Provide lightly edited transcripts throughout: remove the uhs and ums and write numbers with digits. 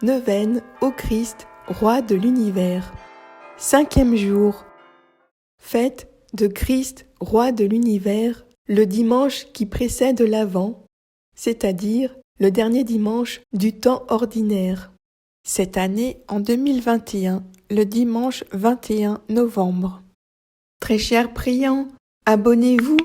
Neuvaine au Christ, roi de l'univers. 5e jour. Fête de Christ, roi de l'univers, le dimanche qui précède l'Avent, c'est-à-dire le dernier dimanche du temps ordinaire. Cette année, en 2021, le dimanche 21 novembre. Très chers priants, abonnez-vous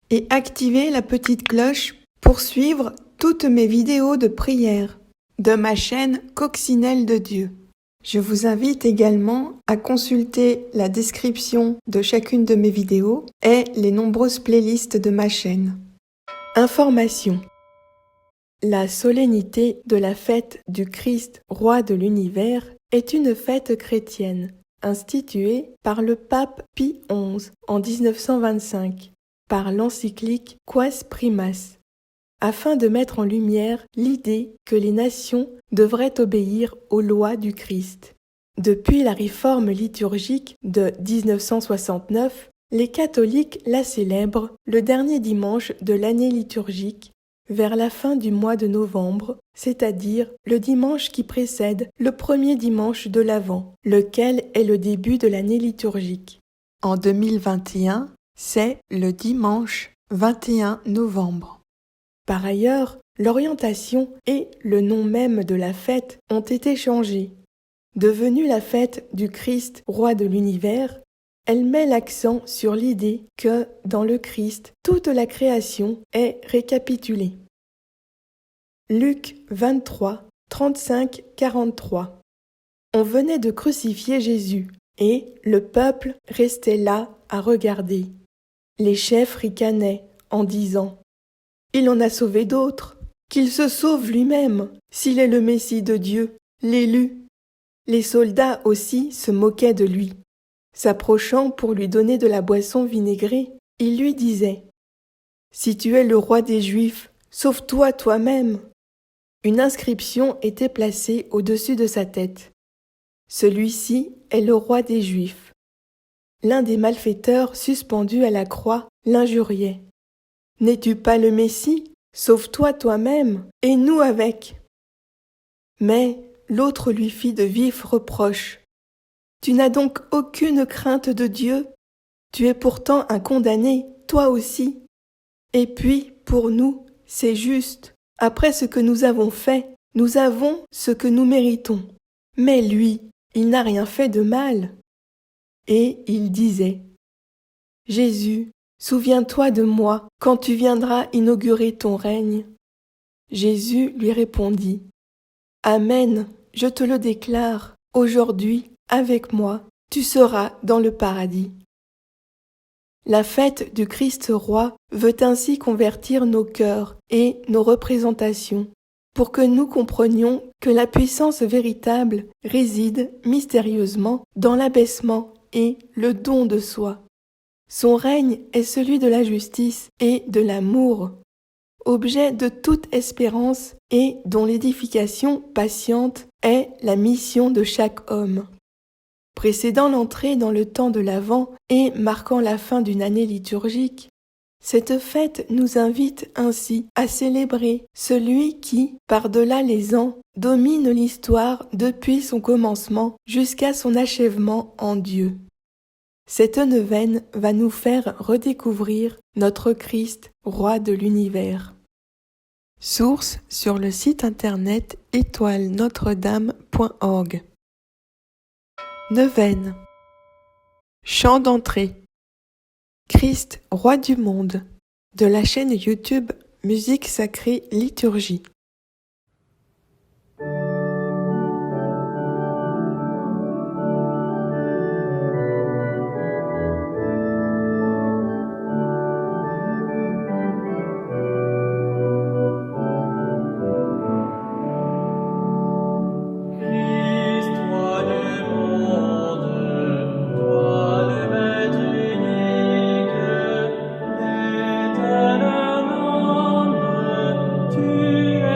et activez la petite cloche pour suivre toutes mes vidéos de prière de ma chaîne Coccinelle de Dieu. Je vous invite également à consulter la description de chacune de mes vidéos et les nombreuses playlists de ma chaîne. Information. La solennité de la fête du Christ, roi de l'univers, est une fête chrétienne, instituée par le pape Pie XI en 1925, par l'encyclique Quas Primas, afin de mettre en lumière l'idée que les nations devraient obéir aux lois du Christ. Depuis la réforme liturgique de 1969, les catholiques la célèbrent le dernier dimanche de l'année liturgique, vers la fin du mois de novembre, c'est-à-dire le dimanche qui précède le premier dimanche de l'Avent, lequel est le début de l'année liturgique. En 2021, c'est le dimanche 21 novembre. Par ailleurs, l'orientation et le nom même de la fête ont été changés. Devenue la fête du Christ, roi de l'univers, elle met l'accent sur l'idée que, dans le Christ, toute la création est récapitulée. Luc 23, 35-43. On venait de crucifier Jésus, et le peuple restait là à regarder. Les chefs ricanaient en disant « Il en a sauvé d'autres, qu'il se sauve lui-même, s'il est le Messie de Dieu, l'élu. » Les soldats aussi se moquaient de lui. S'approchant pour lui donner de la boisson vinaigrée, il lui disait « Si tu es le roi des Juifs, sauve-toi toi-même !» Une inscription était placée au-dessus de sa tête. « Celui-ci est le roi des Juifs. » L'un des malfaiteurs suspendus à la croix l'injuriait. « N'es-tu pas le Messie? Sauve-toi toi-même, et nous avec !» Mais l'autre lui fit de vifs reproches. « Tu n'as donc aucune crainte de Dieu? Tu es pourtant un condamné, toi aussi. Et puis, pour nous, c'est juste. Après ce que nous avons fait, nous avons ce que nous méritons. Mais lui, il n'a rien fait de mal. » Et il disait « Jésus, souviens-toi de moi quand tu viendras inaugurer ton règne. » Jésus lui répondit « Amen, je te le déclare, aujourd'hui, avec moi, tu seras dans le paradis. » La fête du Christ roi veut ainsi convertir nos cœurs et nos représentations pour que nous comprenions que la puissance véritable réside mystérieusement dans l'abaissement et le don de soi. Son règne est celui de la justice et de l'amour, objet de toute espérance et dont l'édification patiente est la mission de chaque homme. Précédant l'entrée dans le temps de l'Avent et marquant la fin d'une année liturgique, cette fête nous invite ainsi à célébrer celui qui, par-delà les ans, domine l'histoire depuis son commencement jusqu'à son achèvement en Dieu. Cette neuvaine va nous faire redécouvrir notre Christ, roi de l'univers. Source sur le site internet étoile-notre-dame.org. Neuvaine. Chant d'entrée. Christ, roi du monde, de la chaîne YouTube Musique Sacrée Liturgie. Tu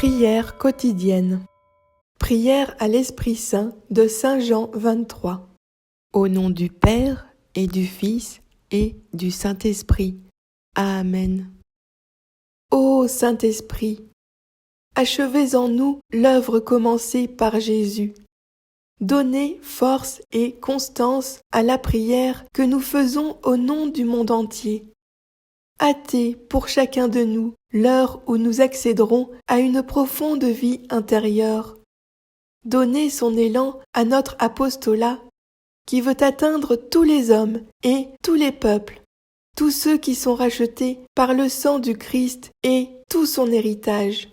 Prière quotidienne. Prière à l'Esprit Saint de Saint Jean 23. Au nom du Père et du Fils et du Saint-Esprit. Amen. Ô Saint-Esprit, achevez en nous l'œuvre commencée par Jésus. Donnez force et constance à la prière que nous faisons au nom du monde entier. Hâtez pour chacun de nous l'heure où nous accéderons à une profonde vie intérieure. Donnez son élan à notre apostolat qui veut atteindre tous les hommes et tous les peuples, tous ceux qui sont rachetés par le sang du Christ et tout son héritage.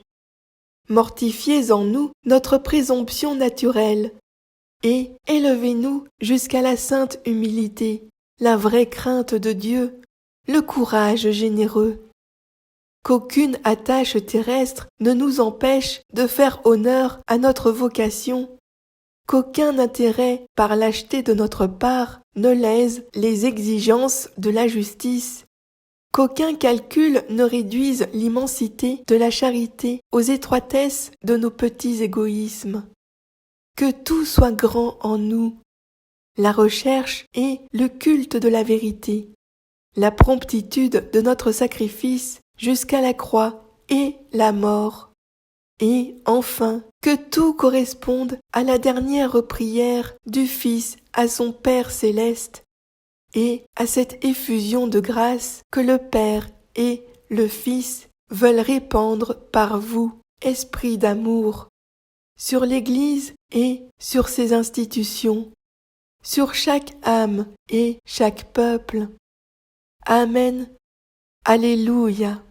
Mortifiez en nous notre présomption naturelle et élevez-nous jusqu'à la sainte humilité, la vraie crainte de Dieu, le courage généreux. Qu'aucune attache terrestre ne nous empêche de faire honneur à notre vocation, qu'aucun intérêt par lâcheté de notre part ne lèse les exigences de la justice, qu'aucun calcul ne réduise l'immensité de la charité aux étroitesses de nos petits égoïsmes. Que tout soit grand en nous, la recherche et le culte de la vérité, la promptitude de notre sacrifice jusqu'à la croix et la mort. Et enfin, que tout corresponde à la dernière prière du Fils à son Père céleste et à cette effusion de grâce que le Père et le Fils veulent répandre par vous, esprit d'amour, sur l'Église et sur ses institutions, sur chaque âme et chaque peuple. Amen. Alléluia.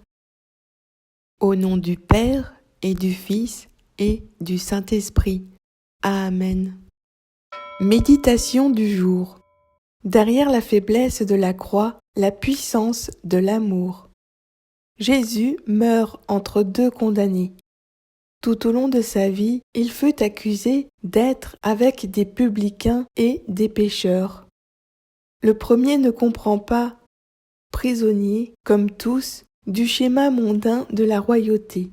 Au nom du Père et du Fils et du Saint-Esprit. Amen. Méditation du jour. Derrière la faiblesse de la croix, la puissance de l'amour. Jésus meurt entre deux condamnés. Tout au long de sa vie, il fut accusé d'être avec des publicains et des pécheurs. Le premier ne comprend pas, prisonnier, comme tous, du schéma mondain de la royauté.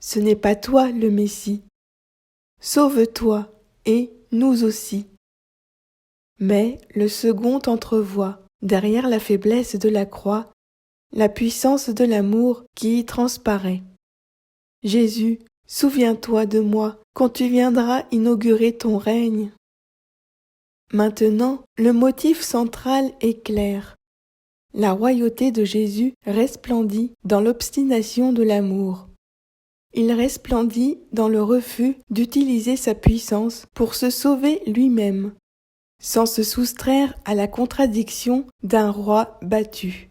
Ce n'est pas toi le Messie. Sauve-toi, et nous aussi. Mais le second entrevoit, derrière la faiblesse de la croix, la puissance de l'amour qui y transparaît. Jésus, souviens-toi de moi quand tu viendras inaugurer ton règne. Maintenant, le motif central est clair. La royauté de Jésus resplendit dans l'obstination de l'amour. Il resplendit dans le refus d'utiliser sa puissance pour se sauver lui-même, sans se soustraire à la contradiction d'un roi battu.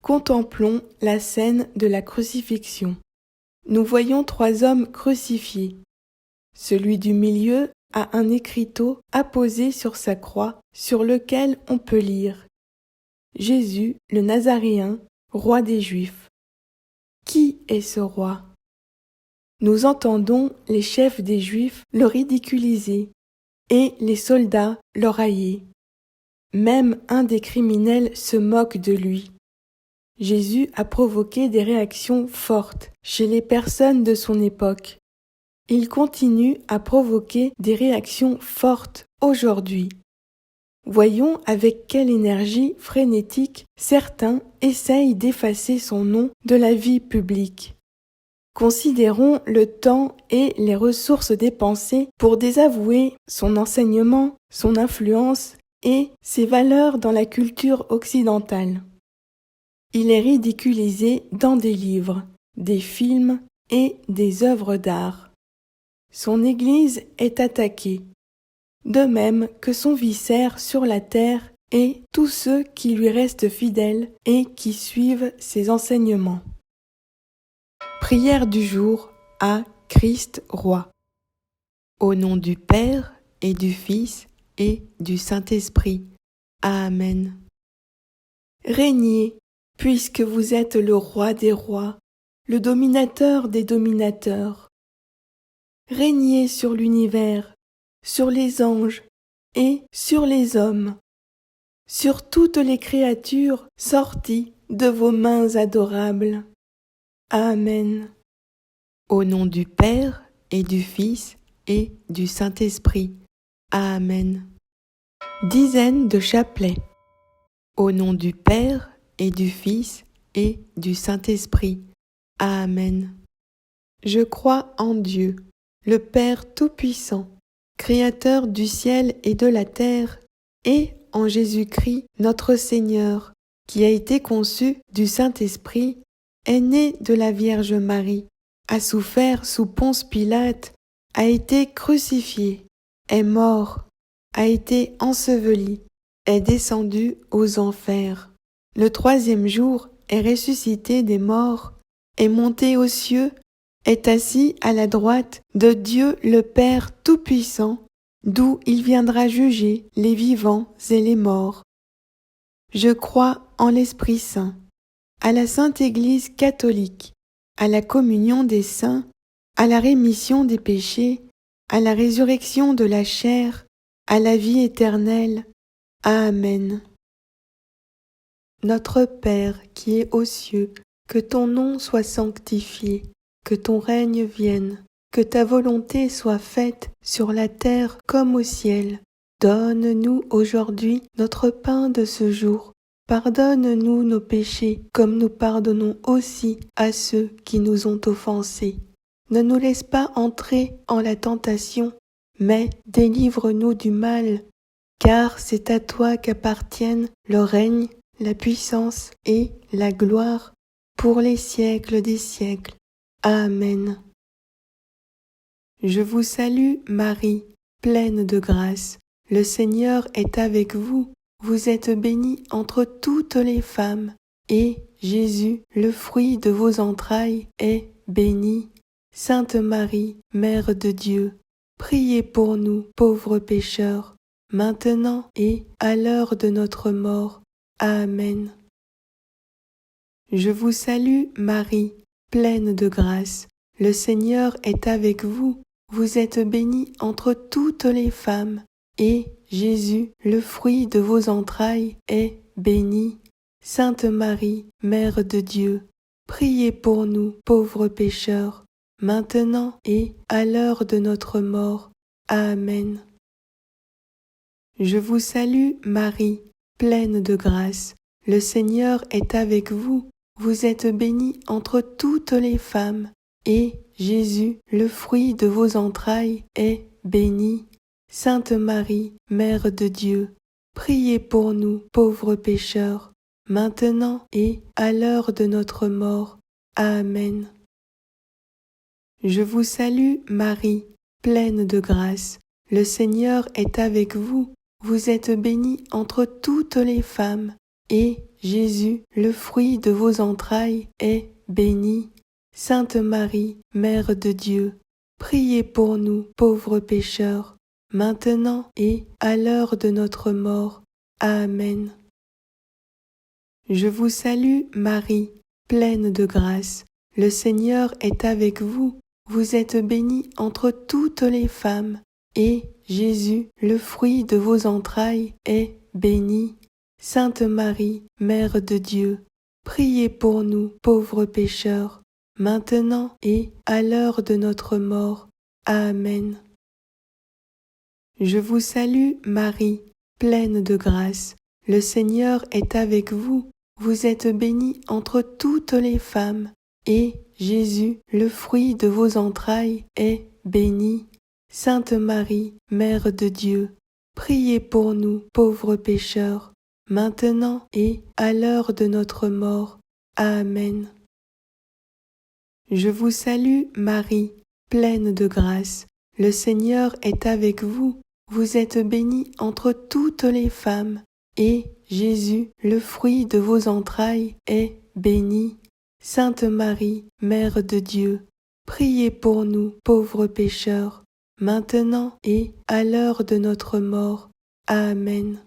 Contemplons la scène de la crucifixion. Nous voyons trois hommes crucifiés. Celui du milieu a un écriteau apposé sur sa croix sur lequel on peut lire « Jésus le Nazaréen, roi des Juifs ». Qui est ce roi ? Nous entendons les chefs des Juifs le ridiculiser et les soldats le railler. Même un des criminels se moque de lui. Jésus a provoqué des réactions fortes chez les personnes de son époque. Il continue à provoquer des réactions fortes aujourd'hui. Voyons avec quelle énergie frénétique certains essayent d'effacer son nom de la vie publique. Considérons le temps et les ressources dépensées pour désavouer son enseignement, son influence et ses valeurs dans la culture occidentale. Il est ridiculisé dans des livres, des films et des œuvres d'art. Son Église est attaquée, de même que son vicaire sur la terre et tous ceux qui lui restent fidèles et qui suivent ses enseignements. Prière du jour à Christ Roi. Au nom du Père et du Fils et du Saint-Esprit. Amen. Régnez, puisque vous êtes le Roi des rois, le dominateur des dominateurs. Régnez sur l'univers, sur les anges et sur les hommes, sur toutes les créatures sorties de vos mains adorables. Amen. Au nom du Père et du Fils et du Saint-Esprit. Amen. Dizaine de chapelets. Au nom du Père et du Fils et du Saint-Esprit. Amen. Je crois en Dieu, le Père Tout-Puissant, Créateur du ciel et de la terre, et en Jésus-Christ, notre Seigneur, qui a été conçu du Saint-Esprit, est né de la Vierge Marie, a souffert sous Ponce Pilate, a été crucifié, est mort, a été enseveli, est descendu aux enfers. Le troisième jour est ressuscité des morts, est monté aux cieux, est assis à la droite de Dieu le Père Tout-Puissant, d'où il viendra juger les vivants et les morts. Je crois en l'Esprit Saint, à la Sainte Église catholique, à la communion des saints, à la rémission des péchés, à la résurrection de la chair, à la vie éternelle. Amen. Notre Père qui es aux cieux, que ton nom soit sanctifié, que ton règne vienne, que ta volonté soit faite sur la terre comme au ciel. Donne-nous aujourd'hui notre pain de ce jour. Pardonne-nous nos péchés, comme nous pardonnons aussi à ceux qui nous ont offensés. Ne nous laisse pas entrer en la tentation, mais délivre-nous du mal, car c'est à toi qu'appartiennent le règne, la puissance et la gloire, pour les siècles des siècles. Amen. Je vous salue, Marie, pleine de grâce. Le Seigneur est avec vous. Vous êtes bénie entre toutes les femmes, et Jésus, le fruit de vos entrailles, est béni. Sainte Marie, Mère de Dieu, priez pour nous, pauvres pécheurs, maintenant et à l'heure de notre mort. Amen. Je vous salue, Marie, pleine de grâce. Le Seigneur est avec vous. Vous êtes bénie entre toutes les femmes, et Jésus, le fruit de vos entrailles, est béni. Sainte Marie, Mère de Dieu, priez pour nous, pauvres pécheurs, maintenant et à l'heure de notre mort. Amen. Je vous salue, Marie, pleine de grâce. Le Seigneur est avec vous. Vous êtes bénie entre toutes les femmes, et Jésus, le fruit de vos entrailles, est béni. Sainte Marie, Mère de Dieu, priez pour nous, pauvres pécheurs, maintenant et à l'heure de notre mort. Amen. Je vous salue, Marie, pleine de grâce. Le Seigneur est avec vous. Vous êtes bénie entre toutes les femmes, et Jésus, le fruit de vos entrailles, est béni. Sainte Marie, Mère de Dieu, priez pour nous, pauvres pécheurs, maintenant et à l'heure de notre mort. Amen. Je vous salue, Marie, pleine de grâce. Le Seigneur est avec vous. Vous êtes bénie entre toutes les femmes, et Jésus, le fruit de vos entrailles, est béni. Sainte Marie, Mère de Dieu, priez pour nous, pauvres pécheurs, maintenant et à l'heure de notre mort. Amen. Je vous salue, Marie, pleine de grâce. Le Seigneur est avec vous. Vous êtes bénie entre toutes les femmes, et Jésus, le fruit de vos entrailles, est béni. Sainte Marie, Mère de Dieu, priez pour nous, pauvres pécheurs, maintenant et à l'heure de notre mort. Amen. Je vous salue, Marie, pleine de grâce. Le Seigneur est avec vous. Vous êtes bénie entre toutes les femmes, et Jésus, le fruit de vos entrailles, est béni. Sainte Marie, Mère de Dieu, priez pour nous, pauvres pécheurs, maintenant et à l'heure de notre mort. Amen.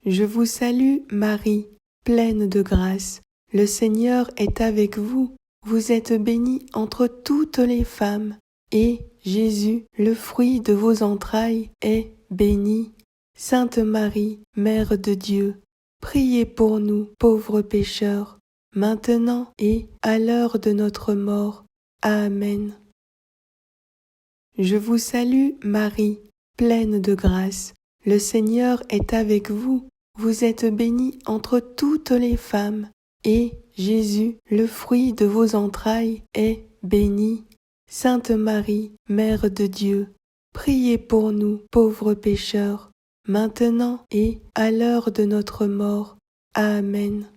Je vous salue, Marie, pleine de grâce. Le Seigneur est avec vous. Vous êtes bénie entre toutes les femmes, et Jésus, le fruit de vos entrailles, est béni. Sainte Marie, Mère de Dieu, priez pour nous, pauvres pécheurs, maintenant et à l'heure de notre mort. Amen. Je vous salue Marie, pleine de grâce. Le Seigneur est avec vous. Vous êtes bénie entre toutes les femmes, et Jésus, le fruit de vos entrailles, est béni. Sainte Marie, Mère de Dieu, priez pour nous, pauvres pécheurs, maintenant et à l'heure de notre mort. Amen.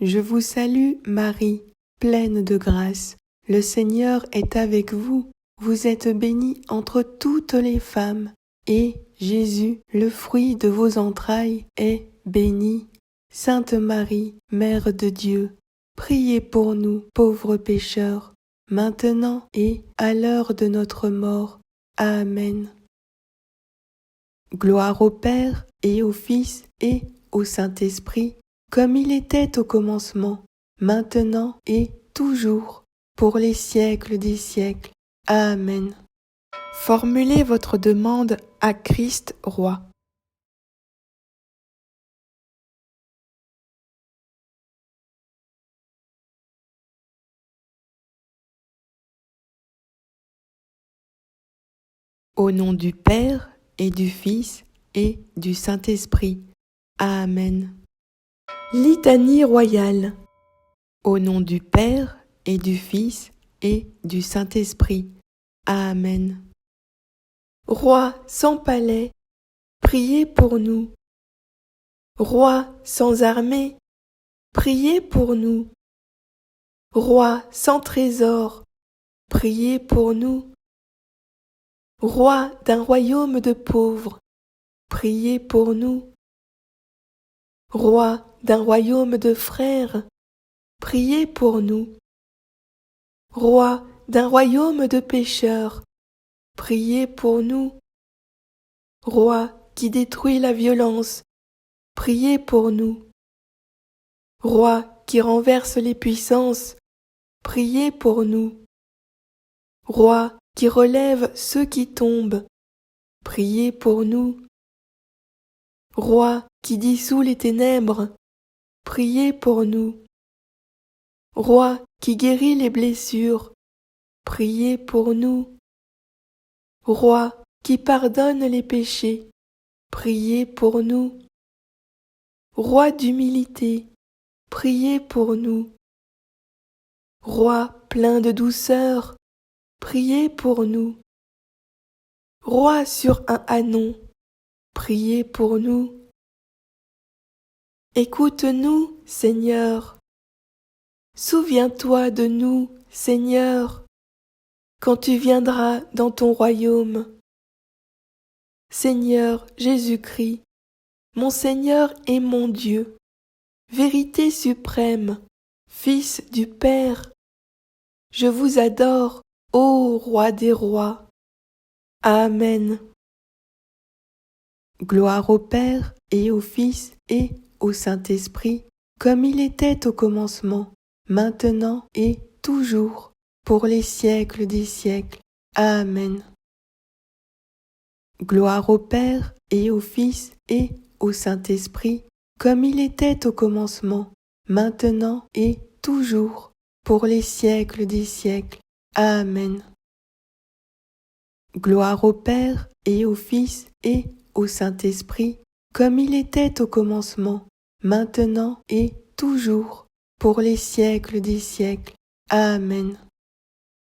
Je vous salue Marie, pleine de grâce. Le Seigneur est avec vous. Vous êtes bénie entre toutes les femmes, et Jésus, le fruit de vos entrailles, est béni. Sainte Marie, Mère de Dieu, priez pour nous, pauvres pécheurs, maintenant et à l'heure de notre mort. Amen. Gloire au Père et au Fils et au Saint-Esprit, comme il était au commencement, maintenant et toujours, pour les siècles des siècles. Amen. Formulez votre demande à Christ Roi. Au nom du Père et du Fils et du Saint-Esprit. Amen. Litanie royale. Au nom du Père et du Fils et du Saint-Esprit. Amen. Roi sans palais, priez pour nous. Roi sans armée, priez pour nous. Roi sans trésor, priez pour nous. Roi d'un royaume de pauvres, priez pour nous. Roi d'un royaume de frères, priez pour nous. Roi d'un royaume de pécheurs, priez pour nous. Roi qui détruit la violence, priez pour nous. Roi qui renverse les puissances, priez pour nous. Roi qui relève ceux qui tombent, priez pour nous. Roi qui dissout les ténèbres, priez pour nous. Roi qui guérit les blessures, priez pour nous. Roi qui pardonne les péchés, priez pour nous. Roi d'humilité, priez pour nous. Roi plein de douceur, priez pour nous. Roi sur un ânon, priez pour nous. Écoute-nous, Seigneur. Souviens-toi de nous, Seigneur, quand tu viendras dans ton royaume. Seigneur Jésus-Christ, mon Seigneur et mon Dieu, vérité suprême, Fils du Père, je vous adore, ô Roi des rois. Amen. Gloire au Père et au Fils et au Saint-Esprit, comme il était au commencement, maintenant et toujours, pour les siècles des siècles. Amen. Gloire au Père et au Fils et au Saint-Esprit, comme il était au commencement, maintenant et toujours, pour les siècles des siècles. Amen. Gloire au Père et au Fils et au Saint-Esprit, comme il était au commencement, maintenant et toujours, pour les siècles des siècles. Amen.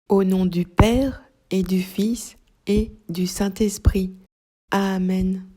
Au nom du Père et du Fils et du Saint-Esprit. Amen.